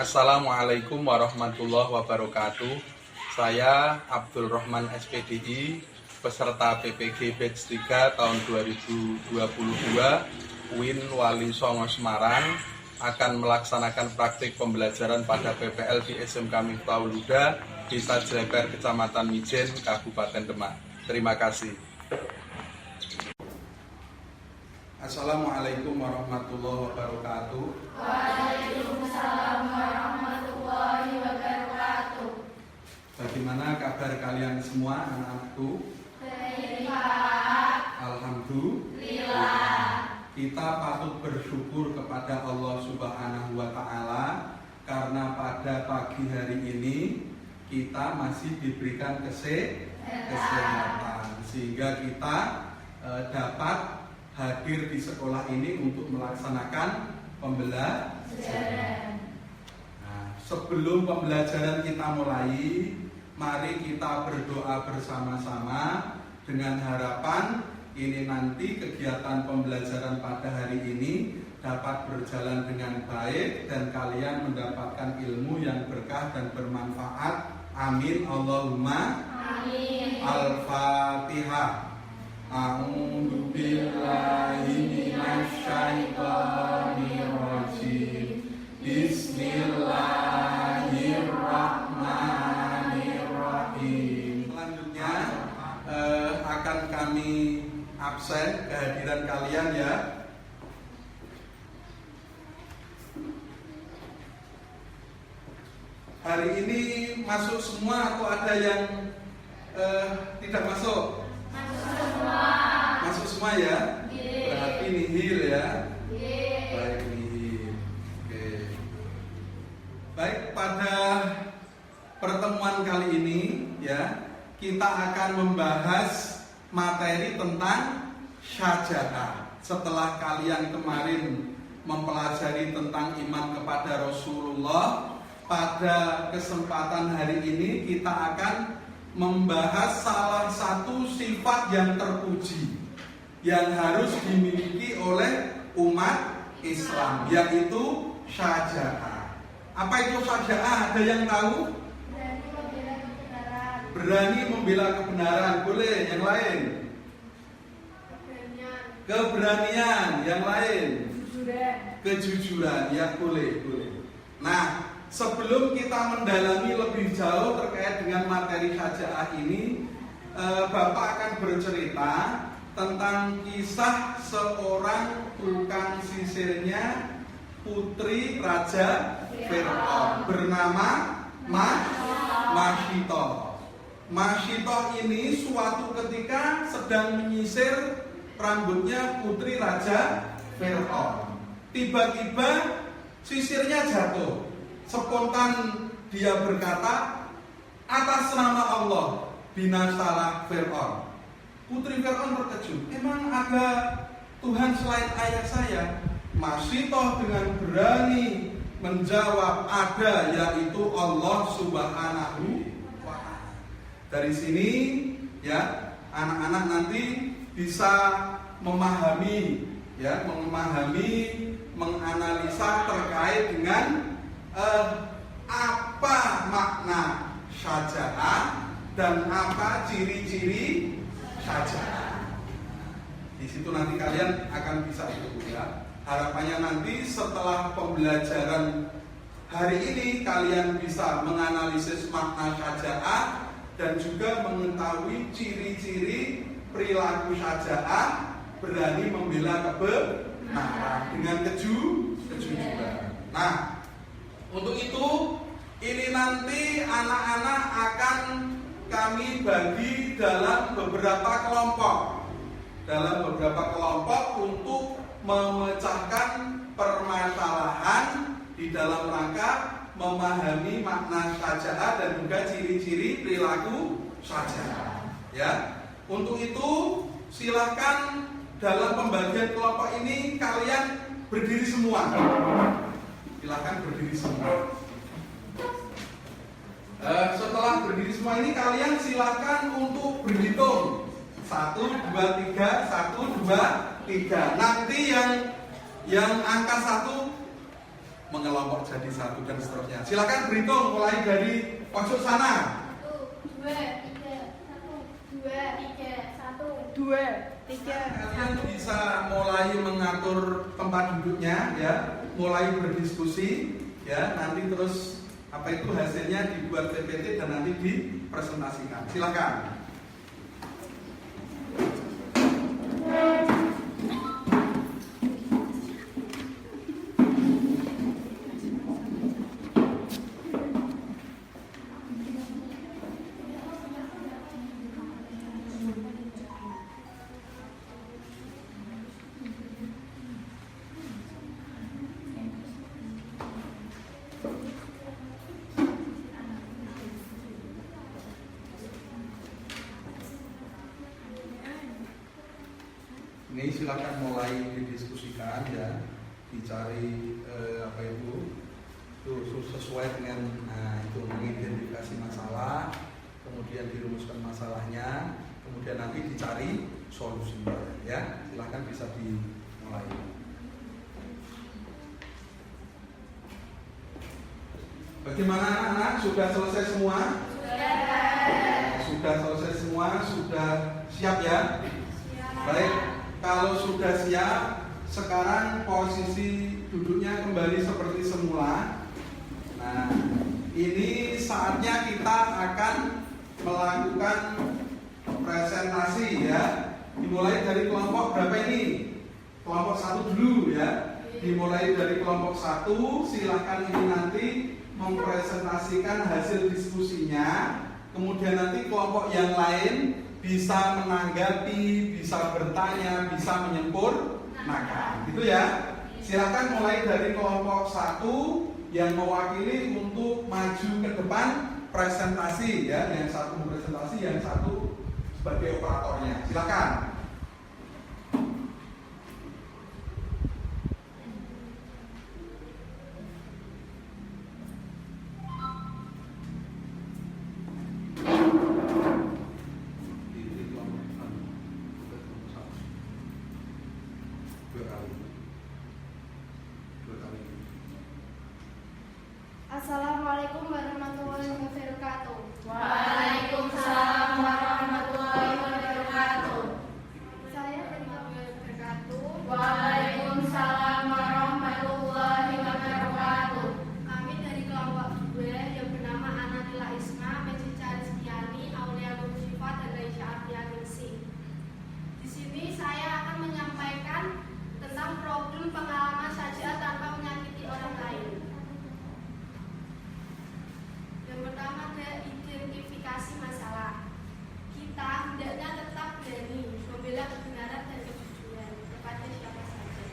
Assalamualaikum warahmatullahi wabarakatuh. Saya Abdul Rahman SPDI, peserta PPG Batch 3 tahun 2022 UIN Wali Songo Semarang, akan melaksanakan praktik pembelajaran pada PPL di SMK Miftahul Huda, Desa Jeleper, Kecamatan Mijen, Kabupaten Demak. Terima kasih. Assalamualaikum warahmatullahi wabarakatuh. Waalaikumsalam warahmatullahi wabarakatuh. Bagaimana kabar kalian semua, anak-anakku? Baik, Pak. Alhamdulillah. Kita patut bersyukur kepada Allah Subhanahu wa Ta'ala karena pada pagi hari ini kita masih diberikan kesehatan, sehingga kita dapat hadir di sekolah ini untuk melaksanakan pembelajaran. Nah, sebelum pembelajaran kita mulai, mari kita berdoa bersama-sama dengan harapan ini nanti kegiatan pembelajaran pada hari ini dapat berjalan dengan baik dan kalian mendapatkan ilmu yang berkah dan bermanfaat. Amin Allahumma amin. Al-Fatihah. A'udzu billahi minasyaitonir rajim. Bismillahirrahmanirrahim. Selanjutnya akan kami absen kehadiran kalian ya. Hari ini masuk semua atau ada yang tidak masuk? Masuk semua ya? Berarti nihil ya? Baik, nihil. Oke. Baik, pada pertemuan kali ini ya, kita akan membahas materi tentang syaja'ah. Setelah kalian kemarin mempelajari tentang iman kepada Rasulullah, pada kesempatan hari ini kita akan membahas salah satu sifat yang terpuji yang harus dimiliki oleh umat Islam, yaitu syaja'ah. Apa itu syaja'ah? Ada yang tahu? Berani membela kebenaran. Boleh, yang lain? Keberanian. Yang lain? Kejujuran. Ya, boleh. Nah, sebelum kita mendalami lebih jauh terkait dengan materi syaja'ah ini, Bapak akan bercerita tentang kisah seorang tukang sisirnya putri Raja Fir'aun bernama Masyitoh. Masyitoh ini suatu ketika sedang menyisir rambutnya putri Raja Fir'aun. Tiba-tiba sisirnya jatuh. Spontan dia berkata, atas nama Allah binasalah Fir'aun. Putri Fir'aun terkejut, emang ada Tuhan selain ayah saya? Masyitoh dengan berani menjawab, ada, yaitu Allah Subhanahu wa Ta'ala. Dari sini ya, anak-anak nanti bisa memahami ya, menganalisa terkait dengan apa makna syaja'ah dan apa ciri-ciri syaja'ah. Di situ nanti kalian akan bisa itu ya. Harapannya nanti setelah pembelajaran hari ini kalian bisa menganalisis makna syaja'ah dan juga mengetahui ciri-ciri perilaku syaja'ah, berani membela kebenaran dengan kejujuran. Nah, untuk itu, ini nanti anak-anak akan kami bagi dalam beberapa kelompok. Untuk memecahkan permasalahan di dalam rangka memahami makna syaja'ah dan juga ciri-ciri perilaku syaja'ah. Ya. Untuk itu, silakan dalam pembagian kelompok ini kalian berdiri semua. Silakan berdiri semua. Setelah berdiri semua ini kalian silakan untuk berhitung 1, 2, 3, 1, 2, 3. Nanti yang angka 1 mengelompok jadi satu dan seterusnya. Silakan berhitung mulai dari pojok sana. 1, 2, 3, 1, 2, 3, 1, 2, 3. Kalian bisa mulai mengatur tempat duduknya ya, mulai berdiskusi ya, nanti terus apa itu hasilnya dibuat PPT dan nanti dipresentasikan. Silakan. Ini silakan mulai didiskusikan ya, dicari apa itu sesuai dengan itu mengidentifikasi masalah, kemudian dirumuskan masalahnya, kemudian nanti dicari solusinya ya. Silakan bisa dimulai. Bagaimana anak-anak, sudah selesai semua? Sudah selesai semua, sudah siap ya? Baik, kalau sudah siap, sekarang posisi duduknya kembali seperti semula. Nah, ini saatnya kita akan melakukan presentasi ya. Dimulai dari kelompok berapa ini? Kelompok 1 dulu ya. Dimulai dari kelompok 1, silahkan ini nanti mempresentasikan hasil diskusinya. Kemudian nanti kelompok yang lain bisa menanggapi, bisa bertanya, bisa menyempurnakan, gitu ya. Silakan mulai dari kelompok 1 yang mewakili untuk maju ke depan presentasi ya. Yang satu presentasi, yang satu sebagai operatornya. Silakan. Assalamualaikum warahmatullahi wabarakatuh. Waalaikumsalam warahmatullahi wabarakatuh. Saya warahmatullahi wabarakatuh. Waalaikumsalam warahmatullahi wabarakatuh. Kami dari kelompok 2 yang bernama Anatila Isma, Mejica Rizkiani, Aulia Nur Syifa, dan Raisya Ardia Ningsih. Di sini saya akan menyampaikan tentang problem pengalaman saja tanpa menyakiti orang lain. Yang pertama ada identifikasi masalah. Kita hendaknya tetap berani membela kebenaran dan kejujuran kepada siapa saja.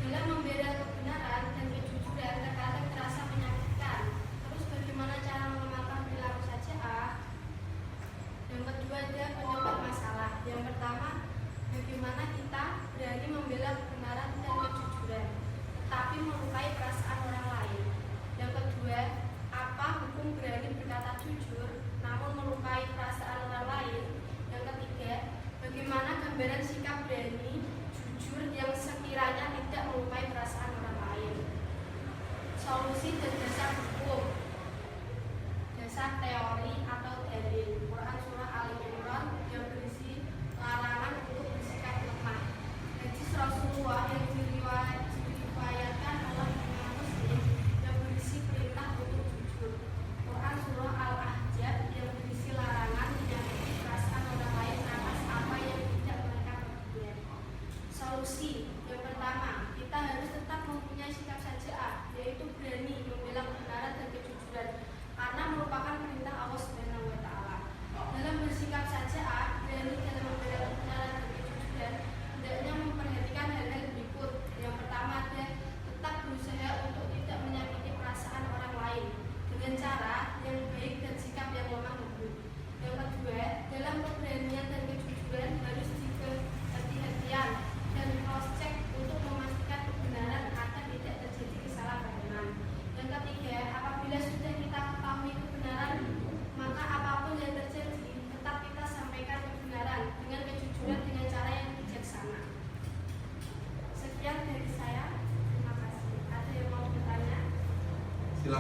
Dalam membela kebenaran dan kejujuran terkadang terasa menyakitkan. Terus bagaimana cara mengamalkan perilaku saja? Yang kedua ada penyebab masalah. Yang pertama, bagaimana kita berani membela kebenaran dan kejujuran, tetapi melukai perasaan orang lain. Yang kedua, apa hukum berani berkata jujur namun melukai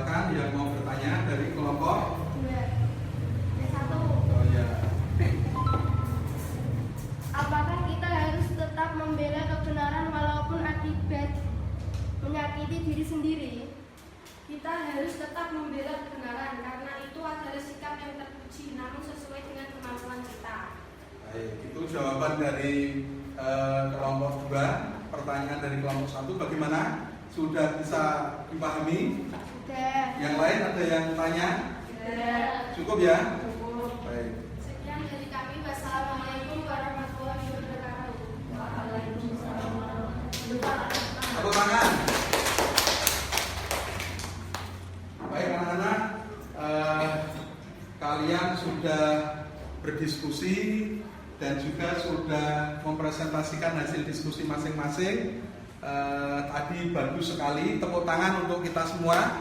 Silakan yang mau bertanya dari kelompok 2. Yang 1. oh ya. Apakah kita harus tetap membela kebenaran walaupun akibat menyakiti diri sendiri? Kita harus tetap membela kebenaran karena itu adalah sikap yang terpuji namun sesuai dengan kemampuan kita. Baik, itu jawaban dari kelompok 2. Pertanyaan dari kelompok 1 bagaimana? Sudah bisa dipahami? Sudah. Yang lain ada yang tanya? Sudah. Cukup ya? Cukup. Baik. Sekian dari kami. Wassalamualaikum warahmatullahi wabarakatuh. Waalaikumsalam warahmatullahi wabarakatuh. Tepuk tangan. Baik anak-anak, kalian sudah berdiskusi dan juga sudah mempresentasikan hasil diskusi masing-masing. Tadi bagus sekali, tepuk tangan untuk kita semua.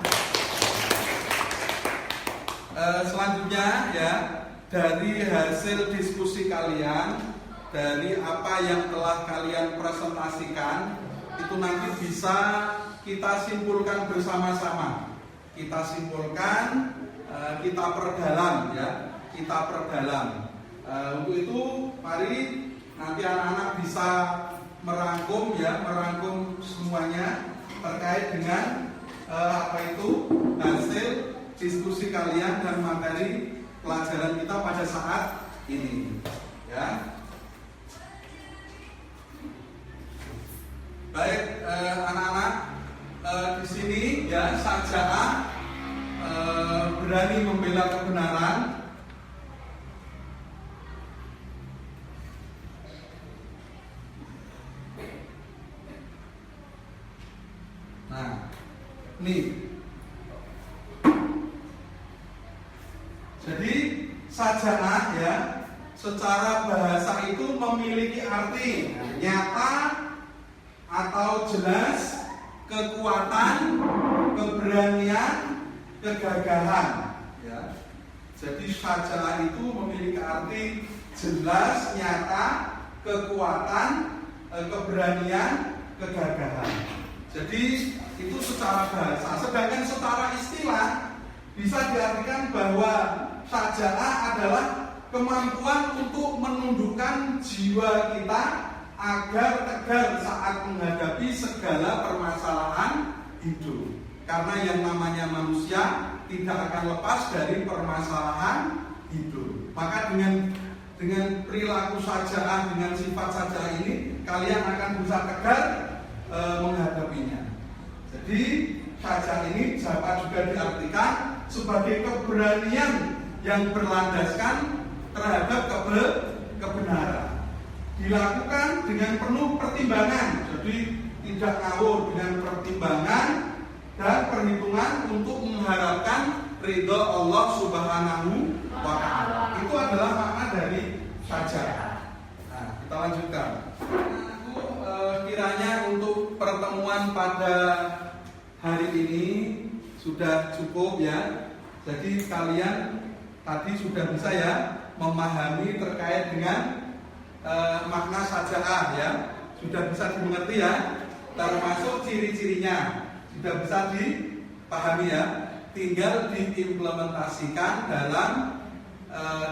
Selanjutnya ya, dari hasil diskusi kalian, dari apa yang telah kalian presentasikan, itu nanti bisa kita simpulkan bersama-sama. Kita simpulkan, kita perdalam ya, kita perdalam. Untuk itu, mari nanti anak-anak bisa merangkum ya, merangkum semuanya terkait dengan apa itu hasil diskusi kalian dan materi pelajaran kita pada saat ini ya. Baik anak-anak, di sini ya Saja'ah berani membela kebenaran. Nah, nih. Jadi Saja'ah ya, secara bahasa itu memiliki arti nyata atau jelas, kekuatan, keberanian, kegagahan ya. Jadi Saja'ah itu memiliki arti jelas, nyata, kekuatan, keberanian, kegagahan. Jadi itu secara bahasa. Sedangkan secara istilah bisa diartikan bahwa Saja'ah adalah kemampuan untuk menundukkan jiwa kita agar tegar saat menghadapi segala permasalahan hidup. Karena yang namanya manusia tidak akan lepas dari permasalahan hidup. Maka dengan perilaku Saja'ah, dengan sifat Saja'ah ini, kalian akan bisa tegar menghadapinya. Jadi Saja'ah ini dapat juga diartikan sebagai keberanian yang berlandaskan terhadap kebenaran, dilakukan dengan penuh pertimbangan. Jadi tidak ngawur, dengan pertimbangan dan perhitungan untuk mengharapkan ridho Allah Subhanahu wa Ta'ala. Itu adalah makna dari Saja'ah. Nah, kita lanjutkan. Kiranya untuk pertemuan pada hari ini sudah cukup ya. Jadi kalian tadi sudah bisa ya memahami terkait dengan makna Saja'ah ya. Sudah bisa dimengerti ya, termasuk ciri-cirinya sudah bisa dipahami ya. Tinggal diimplementasikan dalam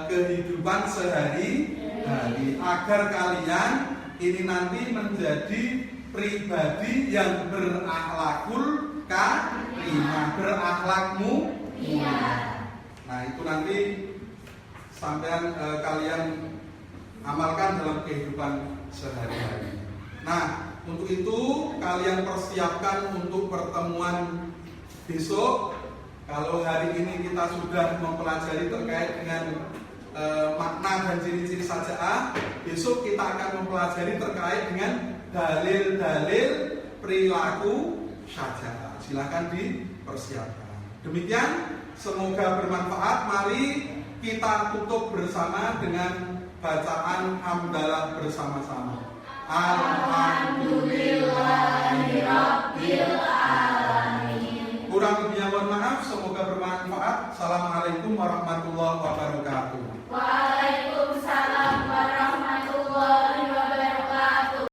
kehidupan sehari-hari agar kalian ini nanti menjadi pribadi yang berakhlakul karimah, berakhlak mulia. Nah itu nanti sampean kalian amalkan dalam kehidupan sehari-hari. Nah untuk itu kalian persiapkan untuk pertemuan besok. Kalau hari ini kita sudah mempelajari terkait dengan makna dan ciri-ciri Saja'ah, besok kita akan mempelajari terkait dengan dalil-dalil perilaku Saja'ah. Silakan dipersiapkan. Demikian, semoga bermanfaat. Mari kita tutup bersama dengan bacaan hamdalah bersama-sama. Alhamdulillahirabbil alamin. Kurang lebihnya mohon maaf. Semoga bermanfaat. Assalamualaikum warahmatullahi wabarakatuh.